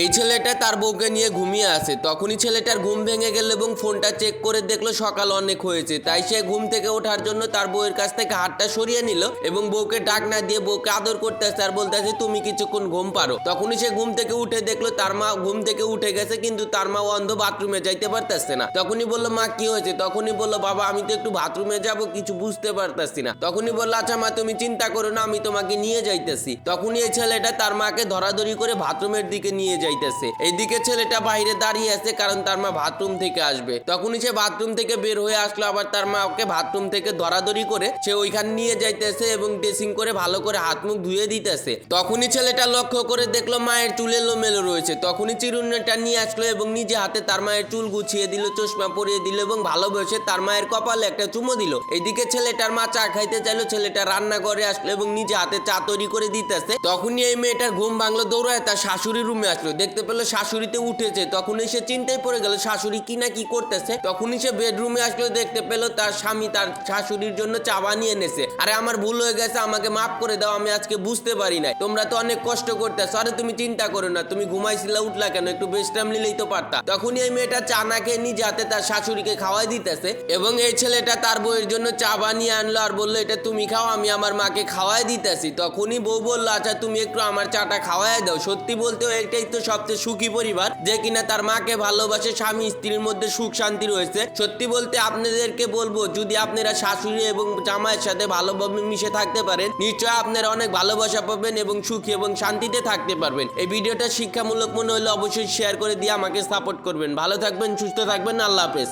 এই ছেলেটা তার বউকে নিয়ে ঘুমিয়ে আছে। তখনই ছেলেটার ঘুম ভেঙে গেল এবং ফোনটা চেক করে দেখলো সকাল অনেক হয়েছে। তাই সে ঘুম থেকে ওঠার জন্য তার বউয়ের কাছ থেকে হাতটা সরিয়ে নিল এবং বউকে ডাক না দিয়ে বউকে আদর করতেছে আর বলতেছে তুমি কিছুক্ষণ ঘুম পারো। তখনই সে ঘুম থেকে উঠে দেখলো তার মা ঘুম থেকে উঠে গেছে, কিন্তু তার মা অন্ধ, বাথরুমে যাইতে পারতেছে না। তখনই বললো মা কি হয়েছে? তখনই বললো বাবা আমি তো একটু বাথরুমে যাব, কিছু বুঝতে পারতেছি না। তখনই বললো আচ্ছা মা তুমি চিন্তা করো না, আমি তোমাকে নিয়ে যাইতেছি। তখনই এই ছেলেটা তার মাকে ধরাধরি করে বাথরুমের দিকে নিয়ে যাইতেছে। এইদিকে ছেলেটা বাইরে দাঁড়িয়ে আছে কারণ তার মা বাথরুম থেকে আসবে। তখনই সে বাথরুম থেকে বের হয়ে আসলো, আবার তার মা ওকে বাথরুম থেকে ধরাধরি করে সে ওইখানে নিয়ে যাইতেছে এবং ড্রেসিং করে ভালো করে হাত মুখ ধুয়ে দিতেছে। তখনই ছেলেটা লক্ষ্য করে দেখলো মায়ের চুল এলোমেলো রয়েছে। তখনই চিরুনিটা নিয়ে আসলো এবং নিজে হাতে তার মায়ের চুল গুছিয়ে দিল, চশমা পরিয়ে দিল এবং ভালোবেসে তার মায়ের কপালে একটা চুমো দিল। এইদিকে ছেলেটার মা চা খাইতে চাইলো, ছেলেটা রান্না করে আসলো এবং নিজে হাতে চা তৈরি করে দিতেছে। তখনই এই মেয়েটার ঘুম ভাঙলো, দৌড়ায় তার শাশুড়ি রুমে আসলো, দেখতে পেলো শাশুড়িতে উঠেছে। তখনই সে চিন্তায় পড়ে গেল শাশুড়ি কি না কি করতেছে। তখনই সে বেডরুমে আসলো, দেখতে পেলো তার স্বামী তার শাশুড়ির জন্য চা বানিয়ে এনেছে। আরে আমার ভুল হয়ে গেছে, আমাকে মাফ করে দাও, আমি আজকে বুঝতে পারি নাই, তোমরা তো অনেক কষ্ট করতেছো। আরে তুমি চিন্তা করো না, তুমি ঘুমাইছিলা, উঠলা কেন? একটু বিশ্রাম নিলেই তো পারতা। তখনই এই মেয়েটা চা না খেয়ে নিজে হাতে তার শাশুড়িকে খাওয়াই দিতেছে এবং এই ছেলেটা তার বউয়ের জন্য চা বানিয়ে আনলো আর বললো এটা তুমি খাও, আমি আমার মাকে খাওয়াই দিতেছি। তখনই বউ বললো আচ্ছা তুমি একটু আমার চাটা খাওয়াই দাও। সত্যি বলতে এটাই তো সবচেয়ে সুখী পরিবার, যে কিনা তার মাকে ভালোবাসে, স্বামী স্ত্রীর মধ্যে সুখ শান্তি রয়েছে। সত্যি বলতে আপনাদেরকে বলবো, যদি আপনারা শাশুড়ি এবং জামাইয়ের সাথে ভালোভাবে মিশে থাকতে পারেন, নিশ্চয় আপনারা অনেক ভালোবাসা পাবেন এবং সুখী এবং শান্তিতে থাকতে পারবেন। এই ভিডিওটা শিক্ষামূলক মনে হলে অবশ্যই শেয়ার করে দিয়ে আমাকে সাপোর্ট করবেন। ভালো থাকবেন, সুস্থ থাকবেন, আল্লাহ হাফেজ।